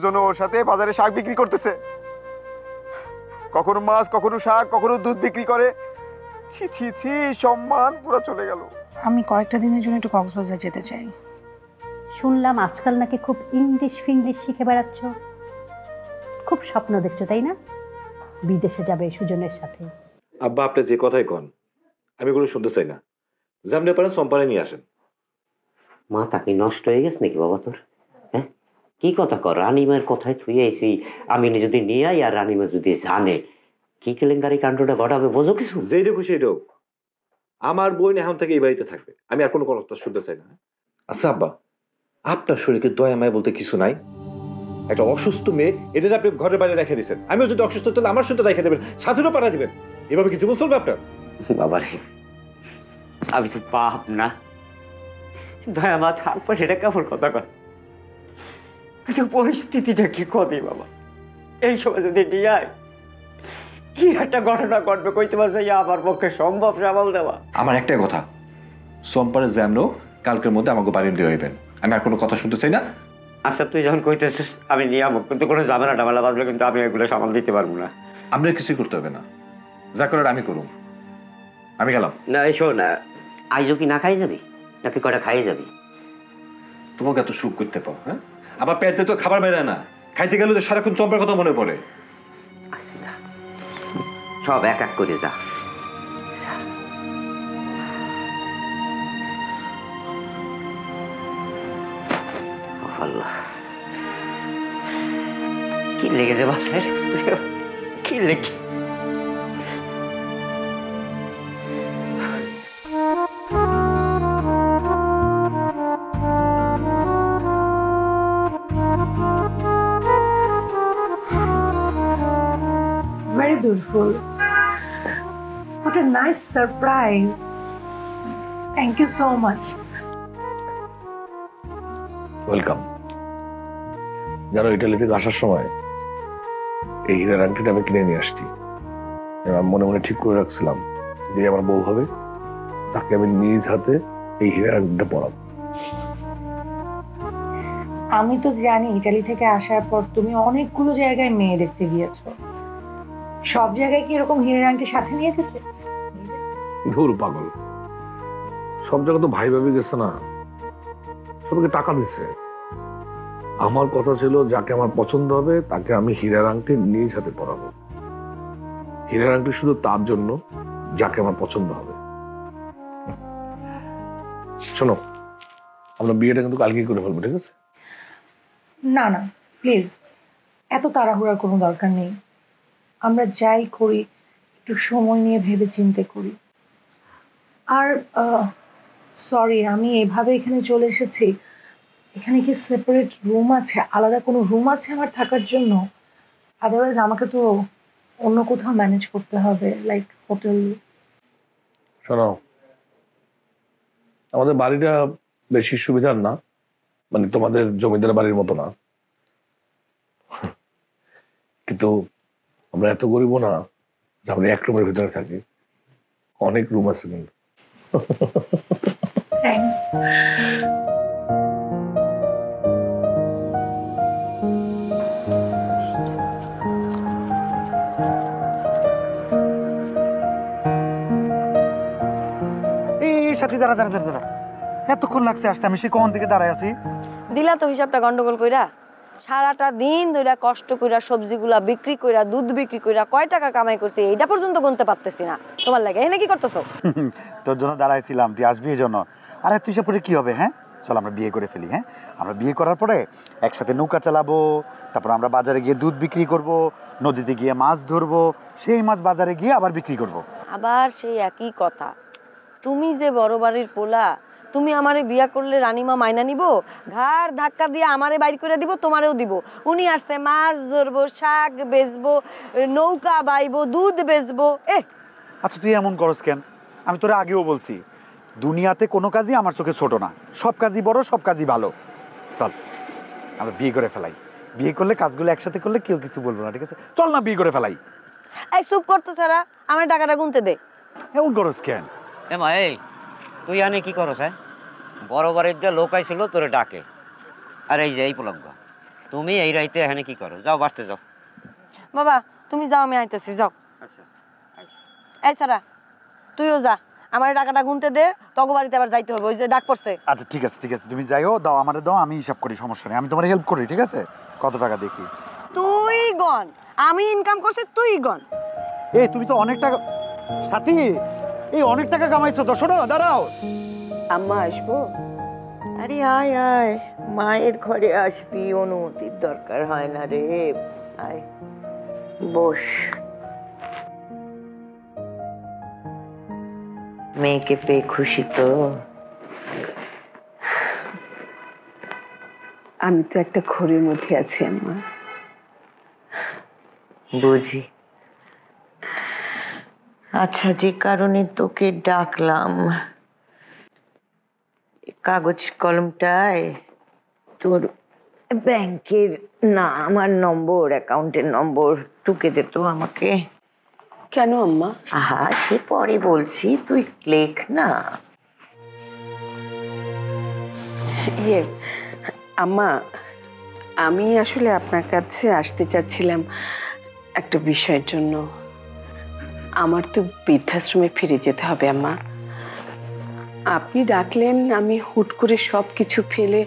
দুজন ওর সাথে বাজারে শাক বিক্রি করতেছে, কখনো মাছ, কখনো শাক, কখনো দুধ বিক্রি করে। ছি ছি ছি, সম্মান পুরো চলে গেল। আমি কয়েকটা দিনের জন্য একটু কক্সবাজার যেতে চাই। শুনলাম আজকাল নাকি খুব ইংলিশ ফিংলিশ শিখে বেড়াচ্ছ, খুব স্বপ্ন দেখছো তাই না? বিদেশে যাবে সুজনের সাথে। আব্বা আপনি যে কথাই কন আমি কোনো শুনতে চাই না। যেমনি পারেন সম্পারে নিয়ে আসেন। মাথা কি নষ্ট হয়ে গেছে নাকি বাবা তোর? হ্যাঁ, কি কথা কর? রানিমার কথায় থুয়ে আইসি, আমি যদি নিয়ে আই আর রানিমা যদি জানে, কি কেলেঙ্কারি কাণ্ডটা ঘটাবে বোঝো কিছু? যেইটা খুশি এইটাও। আমার বোন এখন থেকে এই বাড়িতে থাকবে, আমি আর কোনো কথা শুনতে চাই না। আচ্ছা আব্বা, আপনার শরীরে দয়া মায়া বলতে কিছু নাই? একটা অসুস্থ মেয়ে, এটা আপনি ঘরের বাইরে রেখে দিচ্ছেন। আমিও যদি অসুস্থ তাহলে আমার সাথে রেখে দেবেন, সাথেও পাঠা দিবেন। এভাবে কি জীবন চলবে আপনার? বাবারে, আমি তো পাপ না, দয়া মা থাকবো সেটা কেমন কথা কথা, কিন্তু পরিস্থিতিটা কি কদি বাবা? এই সময় যদি নিয়ে আয়, কি একটা ঘটনা ঘটবে কইতে পারছে, আমার পক্ষে সম্ভব সামাল দেওয়া। আমার একটাই কথা, সোমবারে জ্যামনো কালকের মধ্যে আমাকে বাড়ি দিয়ে হইবেন। আমি আর কোনো কথা শুনতে চাই না। আচ্ছা তুই যখন কইতেছিস আমি নিয়ে যাবো, কিন্তু কোনো ঝামেলা টামেলা বাজলে কিন্তু আমি এগুলো সামাল দিতে পারবো না। আপনার কিছুই করতে হবে না, যা করার আমি করুন। আমি গেলাম। না এসো না, আইজও কি না খাই যাবি নাকি কটা খাই যাবি? তোমাকে এত সুখ করতে পাও? হ্যাঁ, আবার পেটে তো খাবার বেড়ে না, খাইতে গেলে তো সারাক্ষণ চম্পার কথা মনে পড়ে। আচ্ছা সব এক এক করে যা। আল্লাহ, কি লেগেছে বাসায়? কি লেগে? Very beautiful. What a nice surprise. Thank you so much. Welcome. জানো, ইটালি থেকে আসার সময় এই হীরার আংটিটা আমি কিনে নিয়ে আসছি। আমি মনে মনে ঠিক করে রাখছিলাম যে আমার বউ হবে তাকে আমি নিজ হাতে এই হীরার আংটিটা পরাবো। আমি তো জানি ইটালি থেকে আসার পর তুমি অনেকগুলো জায়গায় মেয়ে দেখতে গিয়েছো, সব জায়গায় কি এরকম হীরের আংটি সাথে নিয়ে যেতে? ধুর পাগল, সব জায়গা তো ভাই ভাবি গেছে না, সবাইকে টাকা দিচ্ছে। আমার কথা ছিল যাকে আমার পছন্দ হবে তাকে আমি হীরার আংটি নিজ হাতে পরাবো। হীরার আংটি শুধু তার জন্য যাকে আমার পছন্দ হবে। শোনো, আমরা বিয়েটা কিন্তু কালকেই করে ফেলবো, ঠিক আছে? না না প্লিজ, এত তাড়াহুড়ার কোনো দরকার নেই। আমরা যাই করি একটু সময় নিয়ে ভেবে চিন্তে করি। আর সরি, আমি এভাবে এখানে চলে এসেছি। এখানে কি সেপারেট রুম আছে, আলাদা কোনো রুম আছে আমার থাকার জন্য? আদারওয়াইজ আমাকে তো অন্য কোথাও ম্যানেজ করতে হবে, লাইক হোটেল। শোনো, আমাদের বাড়িটা বেশি সুবিধার না, মানে তোমাদের জমিদার বাড়ির মতো না, কিন্তু আমরা এত গরিব না যে আমরা এক রুমের ভিতরে থাকি। অনেক রুম আছে কিন্তু। সাথী দাঁড়া দাঁড়া দাঁড়া দাঁড়া, এতক্ষণ লাগছে আসতে, আমি সে কখন থেকে দাঁড়ায় আছি। দিলা তো হিসাবটা গন্ডগোল কইরা, সারাটা দিন ধরে কষ্ট কইরা সবজিগুলা বিক্রি কইরা দুধ বিক্রি কইরা কয় টাকা কামাই করছি এইটা পর্যন্ত গুনতে পারতেছি না। তোমার লাগে এখানে কি করতেছো? তোর জন্য দাঁড়াইছিলাম, তুই আসবি এই জন্য। আরে তুই সে পরে কি হবে? হ্যাঁ চল আমরা বিয়ে করে ফেলি। হ্যাঁ, আমরা বিয়ে করার পরে একসাথে নৌকা চালাবো, তারপর আমরা বাজারে গিয়ে দুধ বিক্রি করব, নদীতে গিয়ে মাছ ধরবো, সেই মাছ বাজারে গিয়ে আবার বিক্রি করব। আবার সেই একই কথা, তুমি যে বড় বাড়ির পোলা, তুমি আমারে বিয়া করলে রানীমা মাইনা নিব, ঘাড় ধাক্কা দিয়ে আমারে বাইর করে দিব, তোমারেও দিব। উনি আসতে মাছ ধরবো, শাক বেচবো, নৌকা বাইবো, দুধ বেচবো। আচ্ছা তুই এমন করস কেন? আমি তোরে আগেও বলছি, দুনিয়াতে কোনো কাজই আমার চোখে ছোট না, সব কাজই বড়, সব কাজই ভালো। চল আমরা বিয়ে করে ফেলাই, বিয়ে করলে কাজগুলো একসাথে করলে কেউ কিছু বলবো না, ঠিক আছে? চল না বিয়ে করে ফেলাই। এই চুপ করতো সারা, আমার টাকাটা গুনতে দে। এমন করস কেন? মা এই তুই আনে কি করস? হ্যাঁ, বড় বাড়ির যে লোক আইছিল তোরে ডাকে, আর এই যে এই পলক তুমি এই রাইতে এখানে কি করো? যাও বাড়তে যাও। বাবা তুমি যাও, আমি আইতেছি, যাও। আচ্ছা এই সারা, তুইও যা, আমার টাকাটা গুনতে দে, তগো বাড়িতে আবার যাইতে হবে, ওই যে ডাক পড়ছে। আচ্ছা ঠিক আছে ঠিক আছে, তুমি যাইও, দাও আমারে দাও, আমি হিসাব করি, সমস্যা নেই, আমি তোমার হেল্প করি, ঠিক আছে? কত টাকা দেখি। তুই গন, আমি ইনকাম করছি, তুই গন। এই তুমি তো অনেক টাকা, সাথী এই অনেক টাকা কামাইছো তো, শোনো দাঁড়াও। আম্মা আসবো? আরে আয় আয়, মায়ের ঘরে আসবি, অনুমতির দরকার হয় না রে। আয় বস। মেয়েকে পেয়ে খুশি তো? আমি তো একটা ঘোরের মধ্যে আছি আম্মা। বুঝি। আচ্ছা, যে কারণে তোকে ডাকলাম, কাগজ কলমটায় তোর ব্যাংকের নাম আর নম্বর, অ্যাকাউন্টের নম্বর টুকে দে তো আমাকে। কেন আম্মা? আহা, সে পরে বলছি, তুই লেখ না। ইয়ে আম্মা, আমি আসলে আপনার কাছে আসতে চাচ্ছিলাম একটা বিষয়ের জন্য। আমার তো বৃদ্ধাশ্রমে ফিরে যেতে হবে আম্মা। আপনি ডাকলেন, আমি হুট করে সব কিছু ফেলে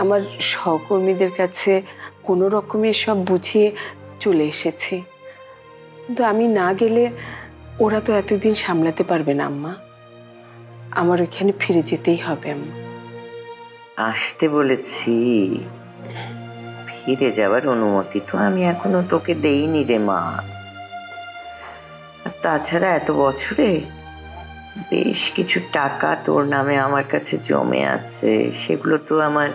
আমার সহকর্মীদের কাছে কোনো রকমে সব বুঝিয়ে চলে এসেছি। কিন্তু আমি না গেলে ওরা তো এতদিন সামলাতে পারবে না আম্মা। আমার ওইখানে ফিরে যেতেই হবে আম্মা। আসতে বলেছি, ফিরে যাওয়ার অনুমতি তো আমি এখনো তোকে দেইনি রে মা। আর তাছাড়া এত বছরে বেশ কিছু টাকা তোর নামে আমার কাছে জমে আছে, সেগুলো তো আমার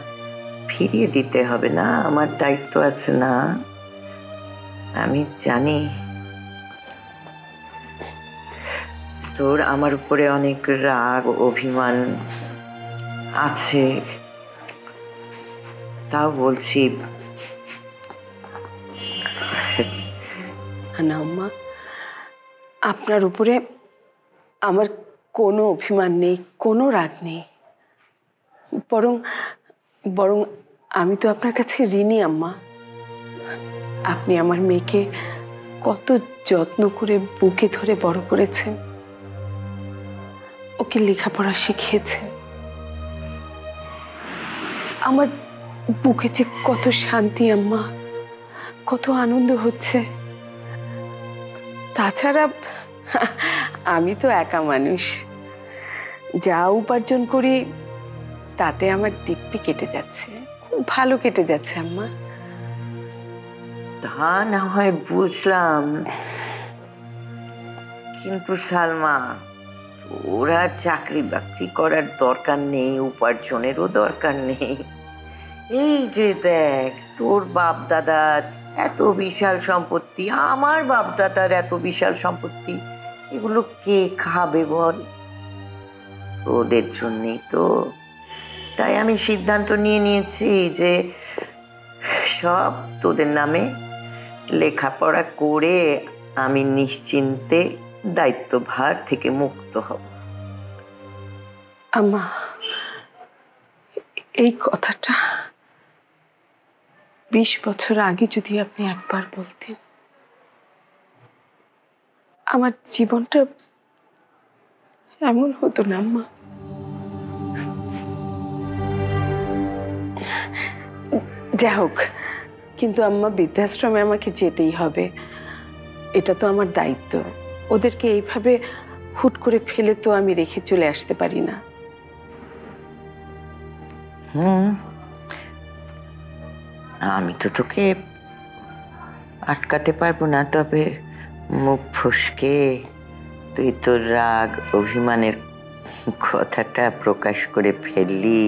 ফিরিয়ে দিতে হবে না? আমার দায়িত্ব আছে না? আমি জানি তোর আমার উপরে অনেক রাগ অভিমান আছে, তাও বলছি না আম্মা, আপনার উপরে আমার কোনো অভিমান নেই, কোনো রাগ নেই। বরং বরং আমি তো আপনার কাছে ঋণী আম্মা। আপনি আমার মেয়েকে কত যত্ন করে বুকে ধরে বড় করেছেন, ওকে লেখাপড়া শিখিয়েছেন। আমার বুকে যে কত শান্তি আম্মা, কত আনন্দ হচ্ছে। তাছাড়া আমি তো একা মানুষ, যা উপার্জন করি তাতে আমার দিব্যি কেটে যাচ্ছে, খুব ভালো কেটে যাচ্ছে আম্মা। তা না হয় বুঝলাম, কিন্তু সালমা, ওরা চাকরি বাকরি করার দরকার নেই, উপার্জনেরও দরকার নেই। এই যে দেখ, তোর বাপ দাদার এত বিশাল সম্পত্তি, আমার বাপ দাদার এত বিশাল সম্পত্তি, এগুলো কে খাবে বল? ওদের জন্যই তো। তাই আমি সিদ্ধান্ত নিয়ে নিয়েছি যে সব তোদের নামে লেখাপড়া করে আমি নিশ্চিন্তে দায়িত্বভার থেকে মুক্ত হব। আম্মা, এই কথাটা 20 বছর আগে যদি আপনি একবার বলতেন, আমার জীবনটা এমন হতো না আম্মা। যাই হোক, কিন্তু আম্মা, বৃদ্ধাশ্রমে আমাকে যেতেই হবে, এটা তো আমার দায়িত্ব। ওদেরকে এইভাবে হুট করে ফেলে তো আমি রেখে চলে আসতে পারি না। আমি তো তোকে আটকাতে পারবো না, তবে মুখ ফসকে তুই তোর রাগ অভিমানের কথাটা প্রকাশ করে ফেললি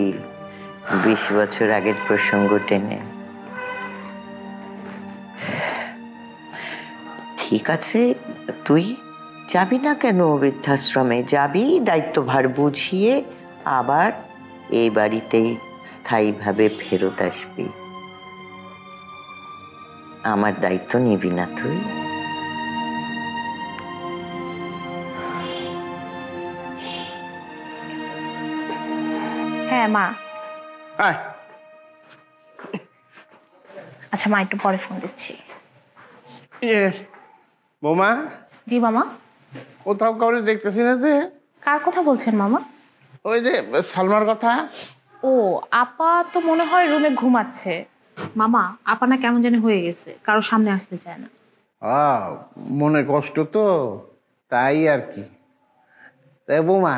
20 বছর আগের প্রসঙ্গ টেনে। ঠিক আছে, তুই যাবি না কেন বৃদ্ধাশ্রমে? যাবি, দায়িত্বভার বুঝিয়ে আবার এই বাড়িতেই স্থায়ীভাবে ফেরত আসবি। আমার দায়িত্ব নিবি না তুই? হ্যাঁ মা। আচ্ছা মা, একটু পরে ফোন দিচ্ছি। বৌমা, জি মামা। কোথাও কাউরে দেখতেছি না যে। কার কথা বলছেন মামা? ওই যে সালমার কথা। ও, আপা তো মনে হয় রুমে ঘুমাচ্ছে। মামা, আপা না কেমন জানি হয়ে গেছে, কারো সামনে আসতে চায় না। মনে কষ্ট তো, তাই আর কি। তাই বৌমা,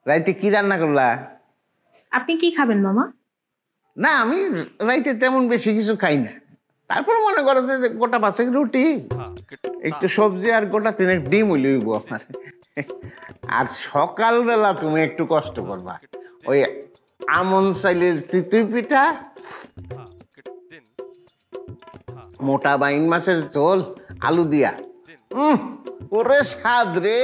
রাইতে কি রান্না করলা? আপনি কি খাবেন মামা? না, আমি রাইতে তেমন বেশি কিছু খাই না। তারপরে মনে করো যে গোটা 5 রুটি, একটু সবজি আর গোটা 3 ডিম হইব আমার। আর সকালবেলা তুমি একটু কষ্ট করবা, ওই আমন চাইলের চিতই পিঠা, মোটা বাইন মাছের ঝোল, আলু দিয়া। ওরে স্বাদ রে,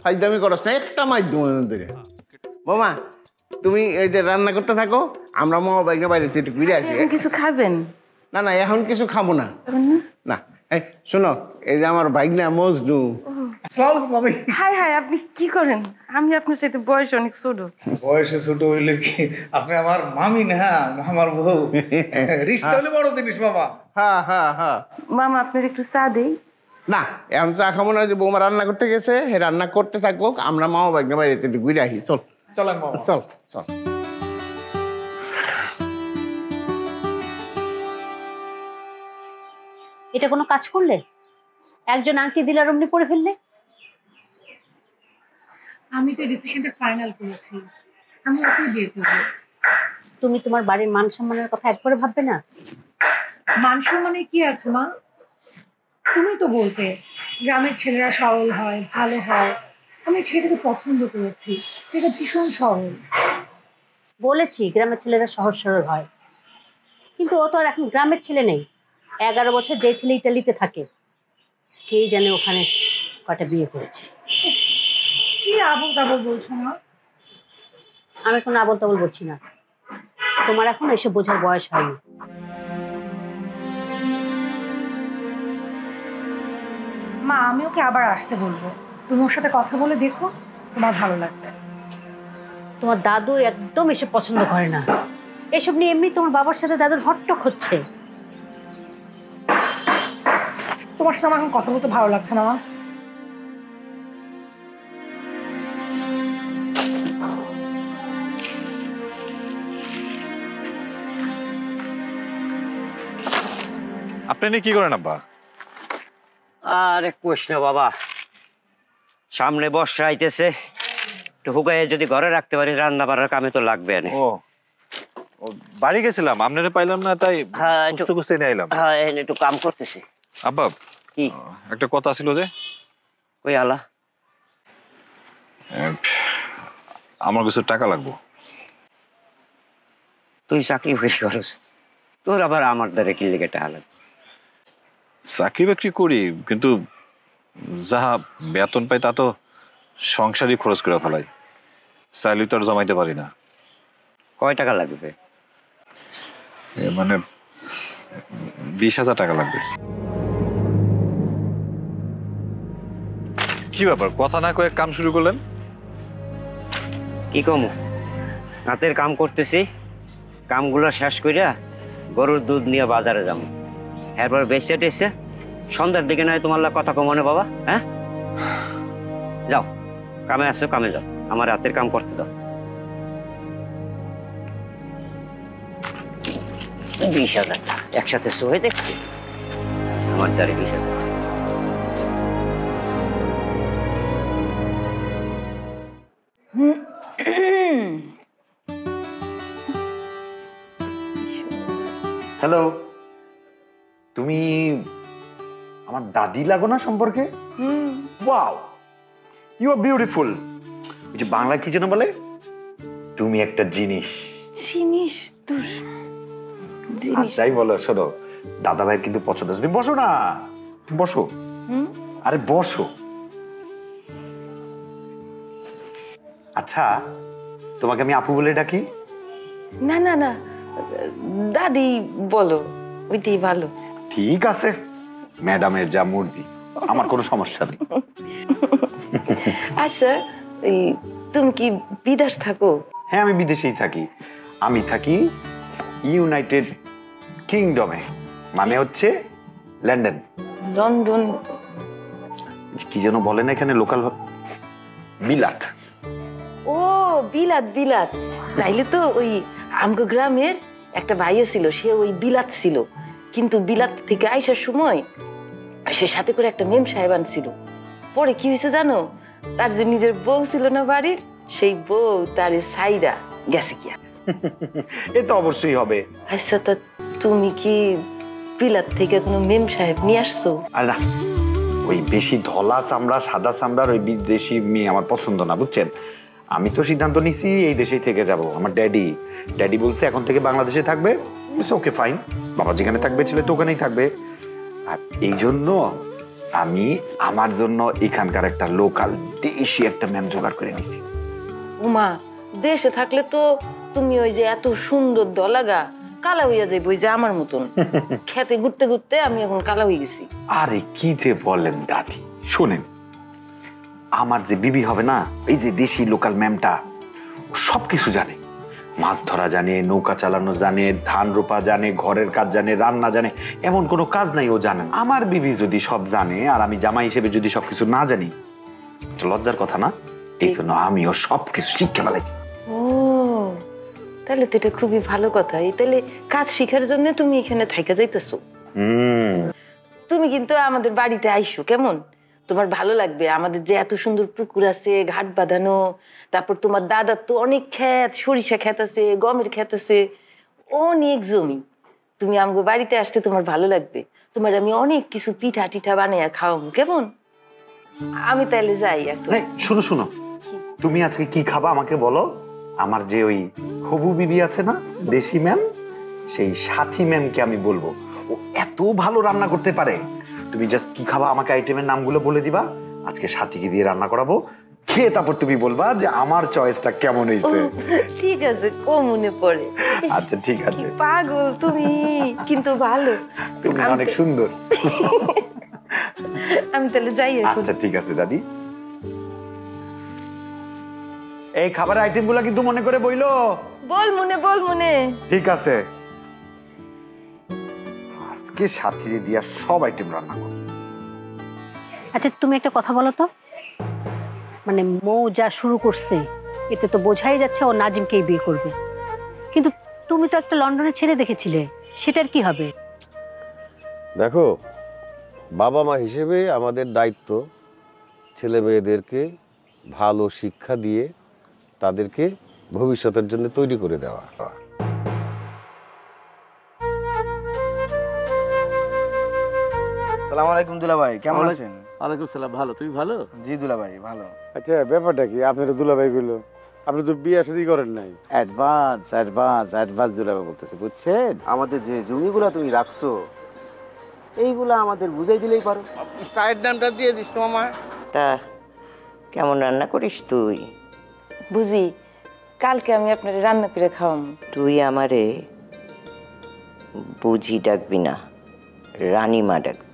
ফাইদামি করস না, একটা মাধ্যম থেকে। মামা, তুমি এই যে রান্না করতে থাকো, আমরা মামা বাইকে বাইরে একটু ঘুরে আসি। কিছু খাবেন? না না, এখন কিছু খাবো না। না, এই শোনো, এই যে আমার বাইক না মজনু। হাই হাই, আপনি কি করেন? আমি আপনার সাথে বয়স অনেক ছোট। বয়সে ছোট হইলে কি আপনি আমার মামি না, আমার বউ। রিশতা হলে বড় জিনিস মামা। হ্যাঁ হ্যাঁ হ্যাঁ। মামা, আপনার একটু চা দেই? না, এখন চা খাবো না, যে বৌমা রান্না করতে গেছে, রান্না করতে থাকুক, আমরা মামা বাইক না বাইরে একটু ঘুরে আসি। চল চলেন মামা, চল চল। এটা কোনো কাজ করলে? একজন আংটি দিলে আর অমনি পড়ে ফেললে? আমি তো ডিসিশনটা ফাইনাল করেছি, আমি ওকেই বিয়ে করব। তুমি তোমার বাড়ির মান সম্মানের কথা একবারে ভাববে না? মান সম্মানে কি আছে মা? তুমি তো বলতে গ্রামের ছেলেরা সরল হয়, ভালো হয়। আমি ছেলেটাকে পছন্দ করেছি, সেটা ভীষণ সরল। বলেছি গ্রামের ছেলেরা সহজ সরল হয়, কিন্তু ও তো আর এখন গ্রামের ছেলে নেই। 11 বছর যে ছেলে ইটালিতে থাকে, কে জানে ওখানে কয়টা বিয়ে করেছে। কি আবল তাবল বলছো না? আমি কোনো আবল তাবল বলছি না, তোমার এখন এসব বোঝার বয়স হয়নি। মা, আমি ওকে আবার আসতে বলবো, তুমি ওর সাথে কথা বলে দেখো, তোমার ভালো লাগবে। তোমার দাদু একদম এসব পছন্দ করে না। এসব নিয়ে এমনি তোমার বাবার সাথে দাদুর হট্টক হচ্ছে। তোমার সাথে আমার এখন কথা বলতে ভালো লাগছে না মা। আপনি এনে কি করেন আব্বা? আরে কোশ না বাবা, সামনে বর্ষা আইতেছে, একটু হুকাইয়ে যদি ঘরে রাখতে পারি, রান্না বাড়ার কামে তো লাগবে। ও বাড়ি গেছিলাম, আপনারে পাইলাম না, তাই খুঁজতে খুঁজতে নিয়ে আইলাম। হ্যাঁ, একটু কাম করতেছি। আব্বা, কি একটা কথা ছিল যে। কই আলা? আমার কিছু টাকা লাগবে। তুই চাকরি বেশি করস, তোর আবার আমার দ্বারা কি লেগে টাকা লাগবে? চাকরি বাকরি করি, কিন্তু যাহা বেতন পাই তা তো সংসারই খরচ করে ফেলাই, চাইলে তো আর জমাইতে পারি না। কয় টাকা লাগবে? মানে 20,000 টাকা লাগবে। কি ব্যাপার, কথা না কয়ে কাম শুরু করলেন? কি কম, রাতের কাম করতেছি, কামগুলো শেষ কইরা গরুর দুধ নিয়ে বাজারে যাবো, এরপর বেঁচে টেসে সন্ধ্যার দিকে নয় তোমার কথা কমনে বাবা। হ্যাঁ, যাও, কামে আসছো, কামে যাও, আমার রাতের কাম করতে দাও। 20,000 টাকা একসাথে সহে দেখছি, আমার দ্বারে 20,000। হ্যালো, তুমি আমার দাদি লাগো না সম্পর্কে? Wow, you are beautiful. ওই যে বাংলা কি যেন বলে, তুমি একটা জিনিস। জিনিস তোর জিনিস তাই বলো। শোনো, দাদা ভাই কিন্তু পছন্দ। তুমি বসো না, তুমি বসো। আরে বসো। আচ্ছা, তোমাকে আমি আপু বলে ডাকি? না না না, দাদি বলো, ওইটাই ভালো। ঠিক আছে, ম্যাডামের যা মর্জি, আমার কোনো সমস্যা নেই। আচ্ছা, তুমি কি বিদেশ থাকো? হ্যাঁ, আমি বিদেশেই থাকি। আমি থাকি ইউনাইটেড কিংডমে, মানে হচ্ছে লন্ডন। লন্ডন? কি যেন বলে না এখানে লোকাল, বিলাত। ও বিলাত, বিলাত। তাইলে তো ওই আমগো গ্রামের একটা ভাইও ছিল, সে ওই বিলাত ছিল, কিন্তু বিলাত থেকে আইসার সময় সে সাথে করে একটা মেম সাহেব আনছিল। পরে কি হয়েছে জানো, তার যে নিজের বউ ছিল না বাড়ির, সেই বউ তার সাইডা গেছে কিয়া। এ তো অবশ্যই হবে। আচ্ছা, তা তুমি কি বিলাত থেকে কোনো মেম সাহেব নিয়ে আসছো? আর না, ওই বেশি ধলা চামড়া সাদা চামড়ার ওই বিদেশি মেয়ে আমার পছন্দ না, বুঝছেন? আমি তো সিদ্ধান্ত নিছি এই দেশেই থেকে যাব। আমার ড্যাডি বলছে এখন থেকে বাংলাদেশে থাকবে। ওকে ফাইন, বাবা যেখানে থাকবে ছেলে তো ওখানেই থাকবে। আর এই জন্য আমি আমার জন্য এখানকার একটা লোকাল দেশি একটা ম্যাম জোগাড় করে নিছি। উমা, দেশে থাকলে তো তুমি ওই যে এত সুন্দর দলাগা কালা হইয়া যাইব, ওই যে আমার মতন। খেতে ঘুরতে ঘুরতে আমি এখন কালা হয়ে গেছি। আরে কি যে বলেন দাদি, শোনেন, আমার যে বিবি হবে না, এই যে দেশি লোকাল ম্যামটা সবকিছু জানে। মাছ ধরা জানে, নৌকা চালানো জানে, ধান রোপা জানে, ঘরের কাজ জানে, রান্না জানে, এমন কোনো কাজ নাই ও জানে। আমার বিবি যদি সব জানে আর আমি জামাই হিসেবে যদি সবকিছু না জানি, তো লজ্জার কথা না? এই জন্য আমিও সবকিছু শিক্ষা ফেলাইছি। ও, তাহলে তো এটা খুবই ভালো কথা। এই তাহলে কাজ শিখার জন্য তুমি এখানে থাইকা যাইতেছো। তুমি কিন্তু আমাদের বাড়িতে আইসো, কেমন? তোমার ভালো লাগবে। আমাদের যে এত সুন্দর পুকুর আছে, ঘাট বাঁধানো, তারপর তোমার দাদার তো অনেক ক্ষেত, সরিষা ক্ষেত আছে, গমের ক্ষেত আছে, অনেক জমি। তুমি আমাকে বাড়িতে আসতে তোমার ভালো লাগবে। তোমার আমি অনেক কিছু পিঠা টিঠা বানাইয়া খাওয়াবো, কেমন? আমি তাইলে যাই এখন। শুনো, তুমি আজকে কি খাবা আমাকে বলো। আমার যে ওই হবু বিবি আছে না, দেশি ম্যাম, সেই সাথী ম্যামকে আমি বলবো, ও এত ভালো রান্না করতে পারে। তুমি জাস্ট কি খাবা আমাকে আইটেমের নামগুলো বলে দিবা, আজকে সাথীকে দিয়ে রান্না করাবো, খেয়ে তারপর তুমি বলবা যে আমার চয়েসটা কেমন হয়েছে। ঠিক আছে, কমনে পড়ে। আচ্ছা ঠিক আছে। পাগল তুমি, কিন্তু ভালো। তুমি অনেক সুন্দর। আমি তাহলে যাই এখন। আচ্ছা ঠিক আছে দাদি। এই খাবারের আইটেমগুলো কিন্তু মনে করে বইলো। বল মনে। ঠিক আছে, আজকে সাথী দিয়া সব আইটেম রান্না করব। আচ্ছা তুমি একটা কথা বলো তো, মানে মৌ যা শুরু করছে এতে তো বোঝাই যাচ্ছে ও নাজিমকেই বিয়ে করবে, কিন্তু তুমি তো একটা লন্ডনের ছেলে দেখেছিলে, সেটার কি হবে? দেখো, বাবা মা হিসেবে আমাদের দায়িত্ব ছেলে মেয়েদেরকে ভালো শিক্ষা দিয়ে তাদেরকে ভবিষ্যতের জন্য তৈরি করে দেওয়া। আসসালামু আলাইকুম দুলাভাই, কেমন আছেন? ওয়ালাইকুম সালাম, ভালো। তুমি ভালো? জি দুলাভাই, ভালো। আচ্ছা, ব্যাপারটা কি? আপনার দুলাভাই গুলো, আপনি তো বিয়ে শাদী করেন নাই। অ্যাডভান্স দুলাভাই বলতেছে, বুঝছেন? আমাদের যে জমিগুলা তুমি রাখছো, এইগুলা আমাদের বুঝাই দিলেই পারো। চায়ের দামটা দিয়ে দিস তো মামা। তা কেমন রান্না করিস তুই? বুঝি, কালকে আমি আপনার রান্না করে খাওয়াম। তুই আমারে বুঝি ডাকবি না, রানীমা ডাকবি।